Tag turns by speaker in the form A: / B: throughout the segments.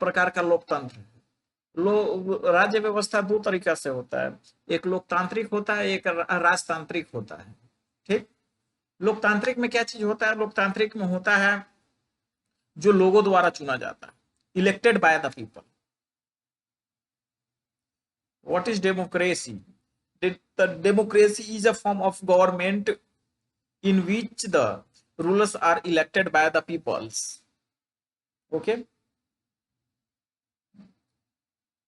A: प्रकार का लोकतंत्र है। राज्य व्यवस्था दो तरीका से होता है, एक लोकतांत्रिक होता है, एक राजतांत्रिक होता है। ठीक, लोकतांत्रिक में क्या चीज होता है? लोकतांत्रिक में होता है जो लोगों द्वारा चुना जाता है, elected by the people. What is democracy? The democracy is a form of government in which the rulers are elected by the peoples. Okay?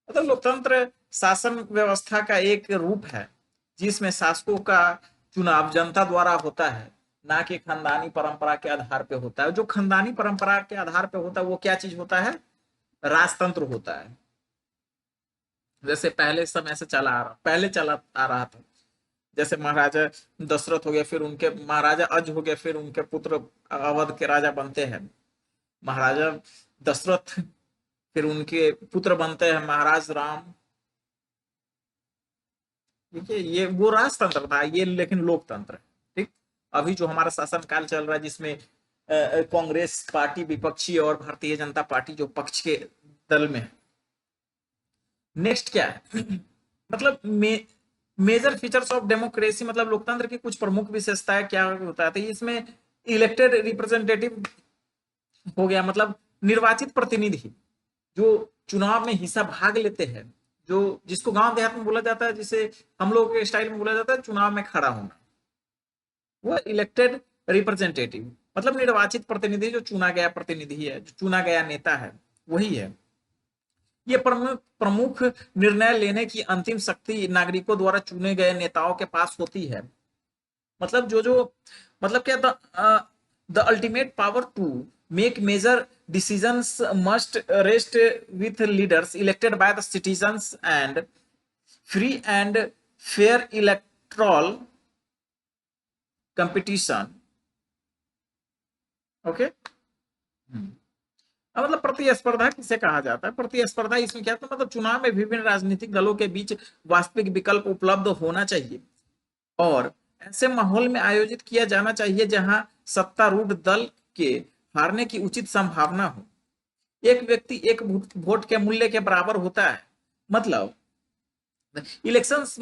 A: मतलब लोकतंत्र शासन व्यवस्था का एक रूप है जिसमें शासकों का चुनाव जनता द्वारा होता है, ना कि खानदानी परंपरा के आधार पे होता है। जो खानदानी परंपरा के आधार पे होता है वो क्या चीज होता है? राजतंत्र होता है। जैसे पहले समय से पहले चला आ रहा था। जैसे महाराजा दशरथ हो गए, फिर उनके महाराजा अज हो गए, फिर उनके पुत्र अवध के राजा बनते हैं महाराजा दशरथ, फिर उनके पुत्र बनते हैं महाराज राम। ठीक है, ये वो राजतंत्र था, ये लेकिन लोकतंत्र है। ठीक, अभी जो हमारा शासन काल चल रहा है जिसमें कांग्रेस पार्टी विपक्षी और भारतीय जनता पार्टी जो पक्ष के दल में है। नेक्स्ट क्या है? मतलब मेजर फीचर्स ऑफ डेमोक्रेसी, मतलब लोकतंत्र की कुछ प्रमुख विशेषताएं क्या होता है? तो इसमें इलेक्टेड रिप्रेजेंटेटिव हो गया, मतलब निर्वाचित प्रतिनिधि जो चुनाव में हिस्सा भाग लेते हैं, जो जिसको गांव देहात में बोला जाता है, जिसे हम लोग के स्टाइल में बोला जाता है चुनाव में खड़ा होना, वो इलेक्टेड रिप्रेजेंटेटिव, मतलब निर्वाचित प्रतिनिधि, जो चुना गया प्रतिनिधि है, जो चुना गया नेता है, वही है। ये प्रमुख निर्णय लेने की अंतिम शक्ति नागरिकों द्वारा चुने गए नेताओं के पास होती है। मतलब मतलब क्या, the ultimate power to make major decisions must rest with leaders elected by the citizens and free and fair electoral competition. Okay? मतलब प्रतिस्पर्धा किसे कहा जाता है? प्रतिस्पर्धा इसमें क्या था? मतलब चुनाव में विभिन्न राजनीतिक दलों के बीच वास्तविक विकल्प उपलब्ध होना चाहिए और ऐसे माहौल में आयोजित किया जाना चाहिए जहां सत्तारूढ़ दल के हारने की उचित संभावना हो। एक व्यक्ति एक वोट के मूल्य के बराबर होता है। मतलब elections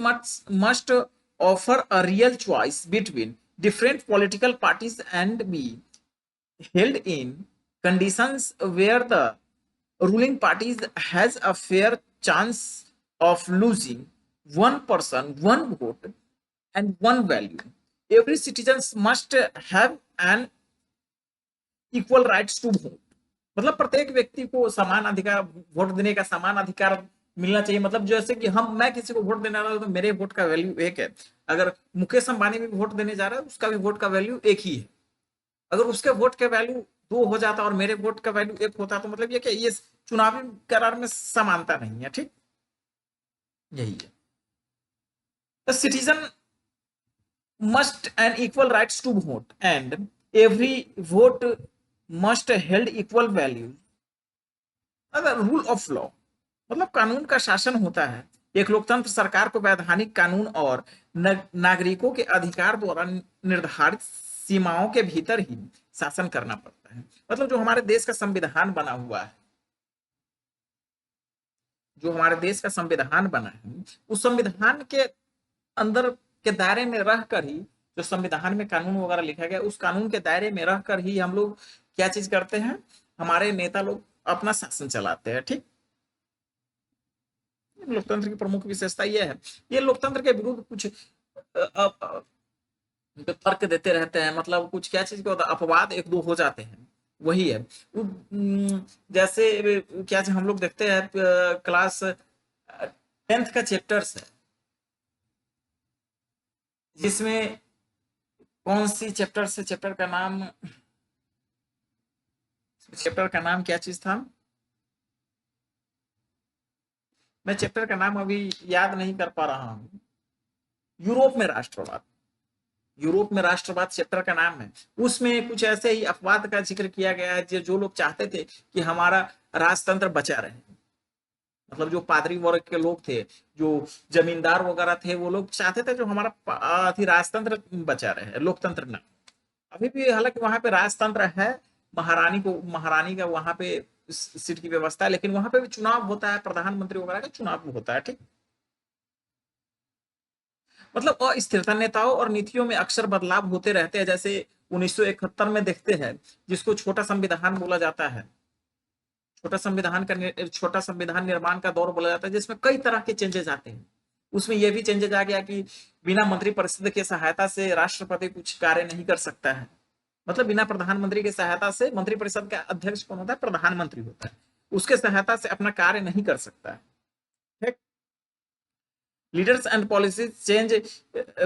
A: must offer a real choice between different political parties and be held in conditions where the ruling parties has a fair chance of losing one person one vote and one value. Every citizen must have an equal rights to vote. मतलब प्रत्येक व्यक्ति को समान अधिकार, vote देने का समान अधिकार मिलना चाहिए। मतलब जैसे कि मैं किसी को वोट देने वाला हूं तो मेरे वोट का वैल्यू एक है। अगर मुकेश अंबानी भी वोट देने जा रहा है उसका भी वोट का वैल्यू एक ही है। अगर उसके वोट का वैल्यू 2 हो जाता और मेरे वोट का वैल्यू 1 होता तो मतलब ये क्या, ये चुनावी करार में समानता नहीं है। ठीक, यही है। The citizen must and equal rights to vote and every vote must held equal value. अगर रूल ऑफ लॉ, मतलब कानून का शासन होता है। एक लोकतंत्र सरकार को वैधानिक कानून और नागरिकों के अधिकार द्वारा निर्धारित सीमाओं के भीतर ही शासन करना पड़ता है। मतलब जो हमारे देश का संविधान बना हुआ है, जो हमारे देश का संविधान बना है, उस संविधान के अंदर के दायरे में रहकर ही, जो संविधान में कानून वगैरह लिखा गया उस कानून के दायरे में रहकर ही हम लोग क्या चीज करते हैं, हमारे नेता लोग अपना शासन चलाते हैं। ठीक, लोकतंत्र की प्रमुख विशेषता यह है। ये लोकतंत्र के विरुद्ध कुछ तर्क देते रहते हैं, मतलब कुछ क्या चीज का होता है, अपवाद एक दो हो जाते हैं, वही है। जैसे क्या हम लोग देखते हैं क्लास 10th का चैप्टर्स है, जिसमें कौन सी चैप्टर से, चैप्टर का नाम क्या चीज था? मैं चैप्टर का नाम अभी याद नहीं कर पा रहा हूं। यूरोप में राष्ट्रवाद, यूरोप में राष्ट्रवाद चैप्टर का नाम है। उसमें कुछ ऐसे ही अपवाद का जिक्र किया गया है जो लोग चाहते थे कि हमारा राजतंत्र बचा रहे। मतलब जो पादरी वर्ग के लोग थे, जो जमींदार वगैरह थे, वो लोग चाहते थे जो हमारा राजतंत्र बचा रहे, लोकतंत्र ना। अभी भी हालांकि वहां पे राजतंत्र है, महारानी का वहां पे सीट की व्यवस्था है, लेकिन वहां पे भी चुनाव होता है, प्रधानमंत्री वगैरह का चुनाव भी होता है। ठीक, मतलब अस्थिरता, नेताओं और नीतियों में अक्सर बदलाव होते रहते हैं, जैसे 1971 में देखते हैं, जिसको छोटा संविधान बोला जाता है। छोटा संविधान निर्माण का दौर बोला जाता है, जिसमें कई तरह के चेंजेस आते हैं। उसमें यह भी चेंजेस आ गया कि बिना मंत्रिपरिषद की सहायता से राष्ट्रपति कुछ कार्य नहीं कर सकता है। मतलब बिना प्रधानमंत्री की सहायता से, मंत्रिपरिषद का अध्यक्ष कौन होता है? प्रधानमंत्री होता है। उसके सहायता से अपना कार्य नहीं कर सकता है। ठीक, leaders and policies change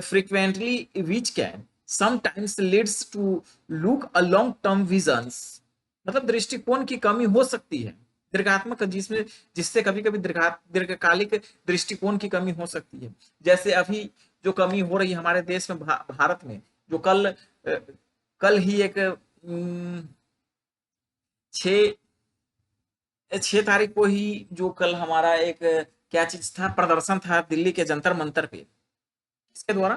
A: frequently, which can sometimes leads to look a long term visions। मतलब दृष्टिकोण की कमी हो सकती है, दीर्घात्मक, जिसमें जिससे कभी कभी दीर्घकालिक दृष्टिकोण की कमी हो सकती है। जैसे अभी जो कमी हो रही है हमारे देश में, भारत में, जो कल ही एक 6 तारीख को ही जो कल हमारा एक क्या चीज था, प्रदर्शन था दिल्ली के जंतर मंतर पे, किसके द्वारा?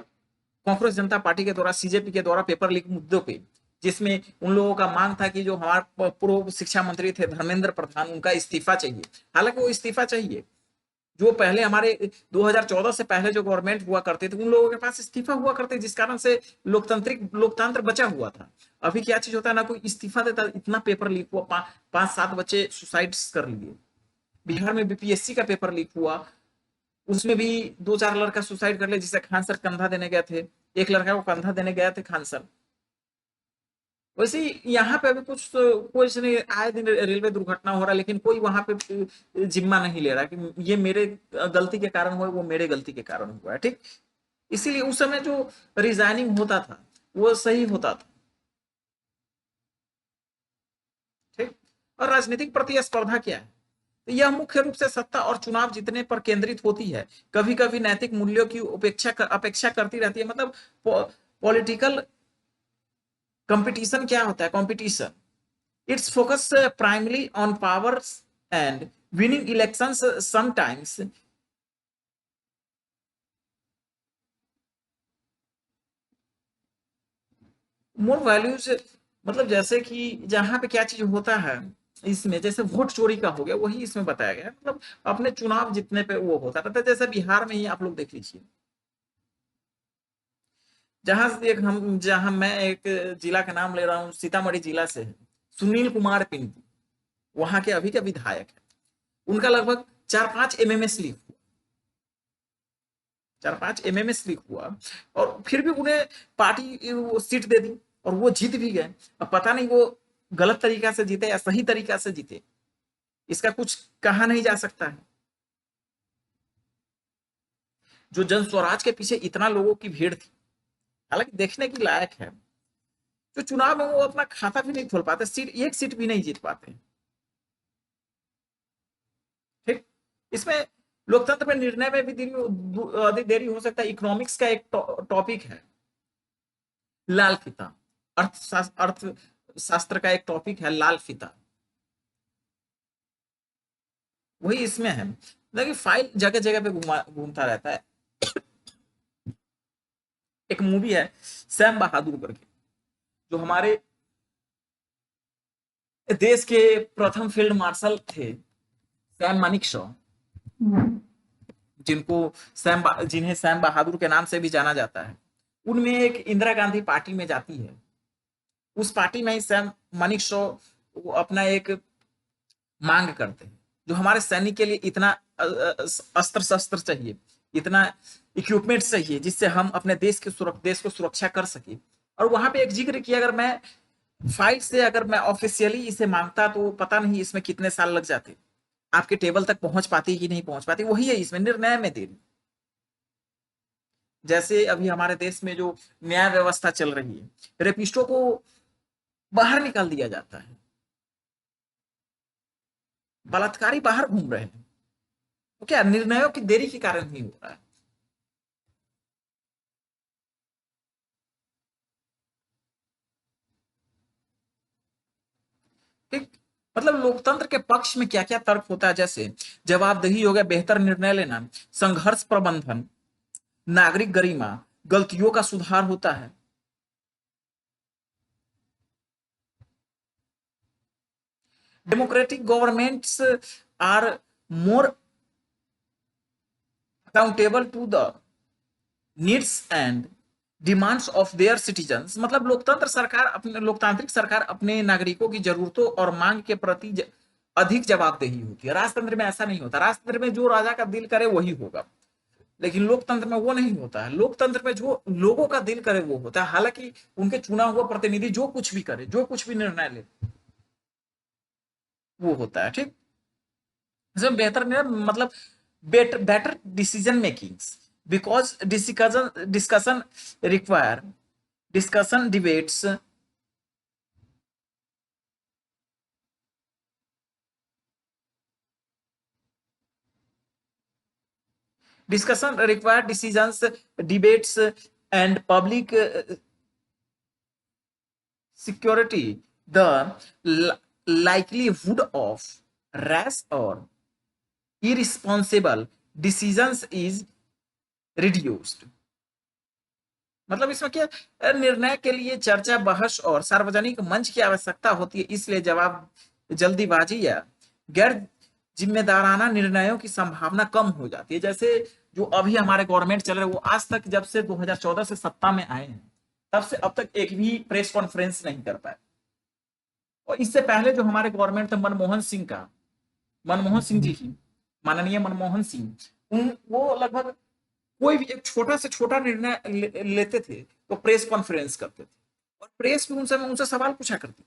A: कांग्रेस जनता पार्टी के द्वारा, सीजेपी के द्वारा, पेपर लीक मुद्दों पे, जिसमें उन लोगों का मांग था कि जो हमारे पूर्व शिक्षा मंत्री थे धर्मेंद्र प्रधान, उनका इस्तीफा चाहिए। हालांकि वो इस्तीफा चाहिए, जो पहले हमारे 2014 से पहले जो गवर्नमेंट हुआ करते थे, उन लोगों के पास इस्तीफा हुआ करते, जिस कारण से लोकतंत्र बचा हुआ था। अभी क्या चीज होता है ना, कोई इस्तीफा देता, इतना पेपर लीक हुआ, 5-7 बच्चे सुसाइड कर लिए। बिहार में बीपीएससी का पेपर लीक हुआ, उसमें भी 2-4 लड़का सुसाइड कर ले, जिसे खान सर कंधा देने गए थे, एक लड़का को कंधा देने गए थे खान सर। वैसे ही यहाँ पे अभी कुछ नहीं, आए दिन रेलवे दुर्घटना हो रहा है, लेकिन कोई वहां पे जिम्मा नहीं ले रहा कि ये मेरे गलती के कारण हुआ, वो मेरे गलती के कारण हुआ है। ठीक, इसीलिए उस समय जो रिजाइनिंग होता था वो सही होता था। ठीक, और राजनीतिक प्रतिस्पर्धा क्या है? तो यह मुख्य रूप से सत्ता और चुनाव जीतने पर केंद्रित होती है। कभी कभी नैतिक मूल्यों की अपेक्षा करती रहती है। मतलब पॉलिटिकल कंपटीशन क्या होता है? Competition, it's focus primary on power and winning elections sometimes. More values, मतलब जैसे कि जहां पे क्या चीज होता है, इसमें जैसे वोट चोरी का हो गया, वही इसमें बताया गया है। मतलब अपने चुनाव जीतने पे वो होता रहता है। जैसे बिहार में ही आप लोग देख लीजिए, जहां मैं एक जिला का नाम ले रहा हूँ, सीतामढ़ी जिला से है, सुनील कुमार पिंटू, वहां के अभी के विधायक है। उनका लगभग 4-5 लीक हुआ, 4-5 लीक हुआ, और फिर भी उन्हें पार्टी वो सीट दे दी, और वो जीत भी गए। अब पता नहीं वो गलत तरीका से जीते या सही तरीका से जीते, इसका कुछ कहा नहीं जा सकता है। जो जन स्वराज के पीछे इतना लोगों की भीड़ थी, हालांकि देखने की लायक है। जो चुनाव में वो अपना खाता भी नहीं खोल पाते, एक सीट भी नहीं जीत पाते। ठीक, इसमें लोकतंत्र में निर्णय में भी अधिक देरी हो सकता है। इकोनॉमिक्स का एक टॉपिक है, लाल फीता। अर्थशास्त्र का एक टॉपिक है, लाल फीता, वही इसमें है। देखिए फाइल जगह जगह पे घूमता रहता है। एक मूवी है सैम बहादुर करके, जो हमारे देश के प्रथम फील्ड मार्शल थे, सैम मानिकशॉ, जिन्हें सैम बहादुर के नाम से भी जाना जाता है। उनमें एक इंदिरा गांधी पार्टी में जाती है। उस पार्टी में ही सैम मानिकशॉ अपना एक मांग करते हैं, जो हमारे सैनिक के लिए इतना अस्त्र शस्त्र चाहिए, इतना इक्विपमेंट चाहिए, जिससे हम अपने देश को सुरक्षा कर सके। और वहां पे एक जिक्र किया, अगर मैं फाइल से, अगर मैं ऑफिशियली इसे मांगता, तो पता नहीं इसमें कितने साल लग जाते, आपके टेबल तक पहुंच पाती कि नहीं पहुंच पाती। वही है इसमें निर्णय में देरी। जैसे अभी हमारे देश में जो न्याय व्यवस्था चल रही है, रेपिस्टों को बाहर निकाल दिया जाता है, बलात्कारी बाहर घूम रहे हैं, तो क्या निर्णयों की देरी के कारण ही हो रहा है? ठीक, मतलब लोकतंत्र के पक्ष में क्या क्या तर्क होता है, जैसे जवाबदेही हो गया, बेहतर निर्णय लेना, संघर्ष प्रबंधन, नागरिक गरिमा, गलतियों का सुधार होता है। Democratic governments are more accountable to the needs and demands of their citizens. मतलब लोकतांत्रिक सरकार अपने नागरिकों की जरूरतों और मांग के प्रति अधिक जवाबदेही होती है। राजतंत्र में ऐसा नहीं होता। राजतंत्र में जो राजा का दिल करे वही होगा, लेकिन लोकतंत्र में वो नहीं होता है। लोकतंत्र में जो लोगों का दिल करे वो होता है। हालांकि उनके चुना हुआ प्रतिनिधि जो कुछ भी करे, जो कुछ भी निर्णय ले, वो होता है। ठीक, इसमें बेहतर मतलब better decision makings, because discussion require discussion debates discussion require decisions, debates, and public security. The likelihood of rash or irresponsible decisions is reduced। मतलब इसमें क्या, निर्णय के लिए चर्चा, बहस और सार्वजनिक मंच की आवश्यकता होती है, इसलिए जवाब जल्दीबाजी या गैर जिम्मेदाराना निर्णयों की संभावना कम हो जाती है। जैसे जो अभी हमारे गवर्नमेंट चल रहे हैं, वो आज तक, जब से 2014 से सत्ता में आए हैं, तब से अब तक एक भी प्रेस कॉन्फ्रेंस नहीं कर पाए। और इससे पहले जो हमारे गवर्नमेंट थे मनमोहन सिंह जी ही, माननीय मनमोहन सिंह, उन वो लगभग कोई भी एक छोटा से छोटा निर्णय लेते थे तो प्रेस कॉन्फ्रेंस करते थे, और प्रेस भी उनसे सवाल पूछा करती थी।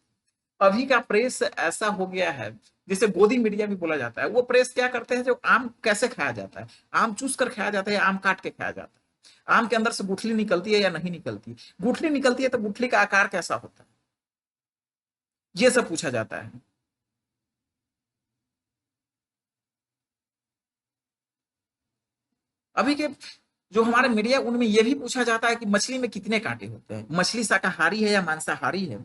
A: अभी का प्रेस ऐसा हो गया है, जिसे गोदी मीडिया भी बोला जाता है। वो प्रेस क्या करते हैं, जो आम कैसे खाया जाता है, आम चूस कर खाया जाता है या आम काट के खाया जाता है, आम के अंदर से गुठली निकलती है या नहीं निकलती, गुठली निकलती है तो गुठली का आकार कैसा होता है, ये सब पूछा जाता है। अभी के जो हमारे मीडिया, उनमें यह भी पूछा जाता है कि मछली में कितने कांटे होते हैं, मछली शाकाहारी है या मांसाहारी है।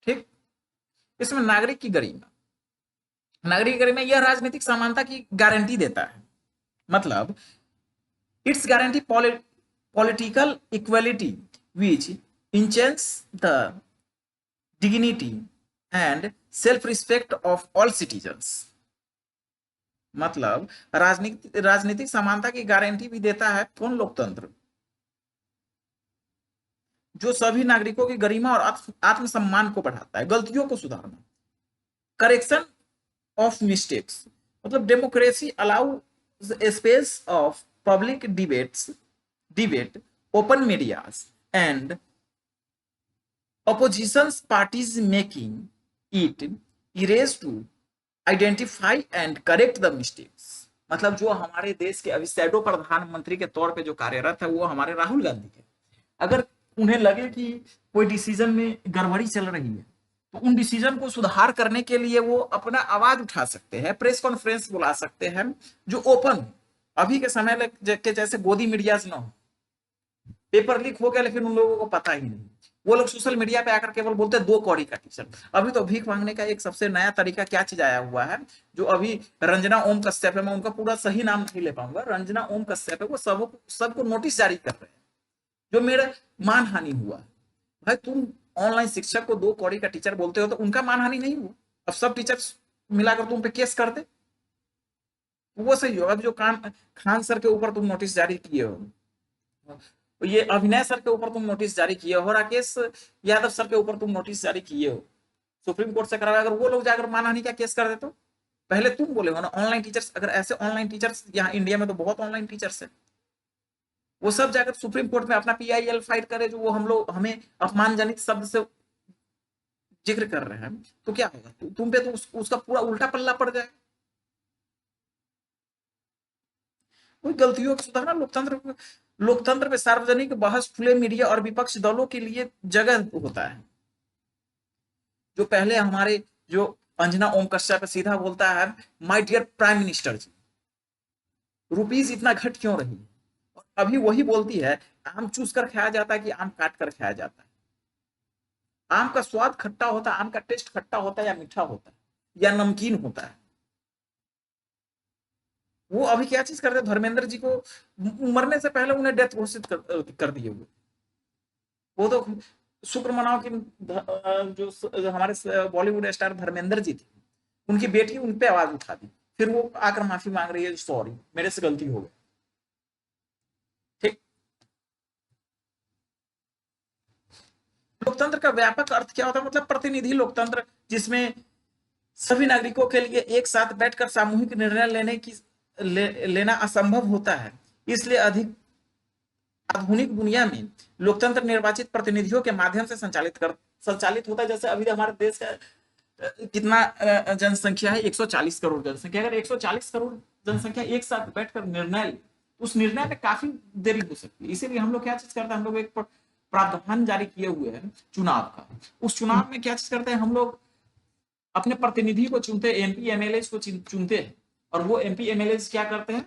A: ठीक, इसमें नागरिक की गरिमा यह राजनीतिक समानता की गारंटी देता है। मतलब it's guarantee political equality which enhances the dignity and self respect of all citizens. मतलब राजनीतिक समानता की गारंटी भी देता है कौन, लोकतंत्र, जो सभी नागरिकों की गरिमा और आत्मसम्मान को बढ़ाता है। गलतियों को सुधारना, करेक्शन ऑफ मिस्टेक्स। मतलब democracy allow space of public debate, open medias and opposition parties, making it easy to identify and correct the mistakes। मतलब जो हमारे देश के अभी शैडो प्रधानमंत्री के तौर पे जो कार्यरत है, वो हमारे राहुल गांधी है। अगर उन्हें लगे कि कोई डिसीजन में गड़बड़ी चल रही है, तो उन डिसीजन को सुधार करने के लिए वो अपना आवाज उठा सकते हैं, प्रेस कॉन्फ्रेंस बुला सकते हैं जो ओपन। अभी के समय के जैसे गोदी मीडियाज ना हो, पेपर लीक हो गया लेकिन उन लोगों को पता ही नहीं, वो लोग सोशल मीडिया पे आकर केवल बोलते हैं 2 कौड़ी का टी शर्ट। अभी तो भीख मांगने का एक सबसे नया तरीका क्या चीज आया हुआ है, जो अभी रंजना ओम कश्यप है, मैं उनका पूरा सही नाम नहीं ले पाऊंगा, रंजना ओम कश्यप है, वो सबको नोटिस जारी कर रहे हैं जो मेरा मानहानि हुआ। भाई तुम ऑनलाइन शिक्षक को 2 कौड़ी का टीचर बोलते हो तो उनका मानहानि नहीं हुआ, अब सब टीचर्स मिलाकर तुम पे केस कर दे, वो सही हो। अब जो खान सर के ऊपर तुम नोटिस जारी किए हो, ये अभिनय सर के ऊपर तुम नोटिस जारी किए हो, राकेश यादव सर के ऊपर तुम नोटिस जारी किए हो, सुप्रीम कोर्ट से कराया, अगर वो लोग जाकर मानहानि का केस कर दे तो पहले तुम बोले हो ना ऑनलाइन टीचर्स। अगर ऐसे ऑनलाइन टीचर्स, यहाँ इंडिया में तो बहुत ऑनलाइन टीचर्स है, वो सब जाकर सुप्रीम कोर्ट में अपना PIL फाइट करे, जो वो हम लोग हमें अपमानजनित शब्द से जिक्र कर रहे हैं, तो क्या होगा, तुम पे तो उसका पूरा उल्टा पल्ला पड़ जाएगा। कोई गलतियों को सुधारना, लोकतंत्र में सार्वजनिक बहस, खुले मीडिया और विपक्ष दलों के लिए जगह होता है। जो पहले हमारे जो अंजना ओम कश्यप सीधा बोलता है, my dear prime minister ji, rupees इतना घट क्यों रही है, और अभी वही बोलती है, आम चूस कर खाया जाता है कि आम काट कर खाया जाता है, आम का स्वाद खट्टा होता है, आम का टेस्ट खट्टा होता है या मीठा होता है या नमकीन होता है। वो अभी क्या चीज करते, धर्मेंद्र जी को मरने से पहले उन्हें डेथ घोषित कर दिए हुए। वो तो शुक्र मनाओ कि जो हमारे बॉलीवुड स्टार धर्मेंद्र जी थे, उनकी बेटी उन पे आवाज उठा दी, फिर वो आकर माफी मांग रही है, सॉरी मेरे से गलती हो गई। ठीक। लोकतंत्र का व्यापक अर्थ क्या होता है? मतलब प्रतिनिधि लोकतंत्र, जिसमें सभी नागरिकों के लिए एक साथ बैठकर सामूहिक निर्णय लेना असंभव होता है। इसलिए अधिक आधुनिक दुनिया में लोकतंत्र निर्वाचित प्रतिनिधियों के माध्यम से संचालित होता है। जैसे अभी हमारे देश का कितना जनसंख्या है? 140 करोड़ जनसंख्या। अगर 140 करोड़ जनसंख्या एक साथ बैठकर निर्णय, उस निर्णय में काफी देरी हो सकती है। इसीलिए हम लोग क्या चीज करते हैं? हम लोग एक प्रावधान जारी किए हुए हैं चुनाव का। उस चुनाव में क्या चीज करते हैं? हम लोग अपने प्रतिनिधि को चुनते हैं, एमपी एमएलए को चुनते हैं, और वो एमपी एमएलए क्या करते हैं?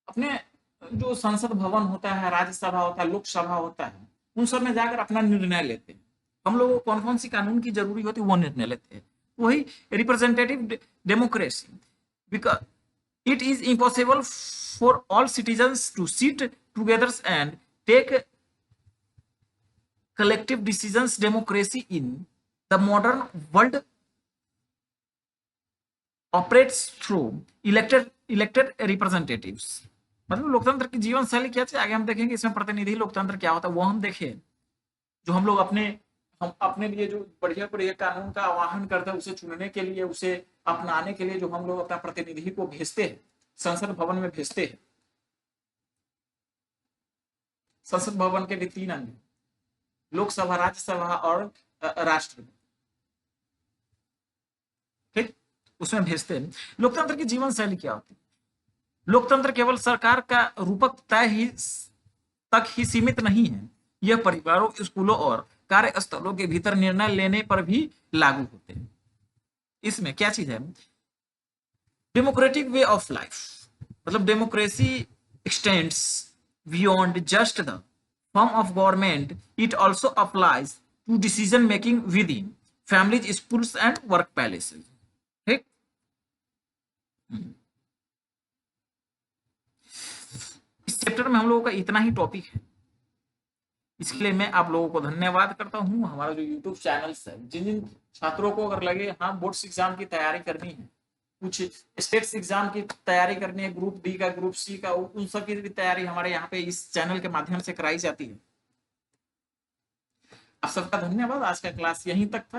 A: अपने जो संसद भवन होता है, राज्यसभा होता है, लोकसभा होता है, उन सब में जाकर अपना निर्णय लेते हैं। हम लोग को कौन कौन सी कानून की जरूरी होती है वो निर्णय लेते हैं। वही representative democracy. Because it is impossible for all citizens to sit together and take collective decisions. Democracy in the modern world operates through elected representatives. मतलब लोकतंत्र की जीवन शैली क्या है आगे हम देखेंगे। इसमें प्रतिनिधि लोकतंत्र क्या होता है वो हम देखें। जो हम लोग हम अपने लिए जो बढ़िया बढ़िया कानून का आह्वान करते हैं, उसे चुनने के लिए, उसे अपनाने के लिए जो हम लोग अपना प्रतिनिधि को भेजते हैं, संसद भवन में भेजते हैं। संसद भवन के भी 3 अंग, लोकसभा, राज्यसभा और राष्ट्रपति। ठीक, उसमें भेजते हैं। लोकतंत्र की जीवन शैली क्या होती है? लोकतंत्र केवल सरकार का रूपक तक ही सीमित नहीं है। यह परिवारों, स्कूलों और कार्यस्थलों के भीतर निर्णय लेने पर भी लागू होते हैं। इसमें क्या चीज है? Democratic way of life. मतलब democracy extends beyond just the form of government. It also applies to decision making within families, schools and work places. ठीक। इस चैप्टर में हम लोगों का इतना ही टॉपिक है। इसके लिए मैं आप लोगों को धन्यवाद करता हूं। हमारा जो यूट्यूब चैनल है, जिन जिन छात्रों को अगर लगे हाँ बोर्ड्स एग्जाम की तैयारी करनी है, कुछ स्टेट्स एग्जाम की तैयारी करनी है, ग्रुप डी का, ग्रुप सी का, उन सब की भी तैयारी हमारे यहाँ पे इस चैनल के माध्यम से कराई जाती है। आप सबका धन्यवाद। आज का क्लास यहीं तक था।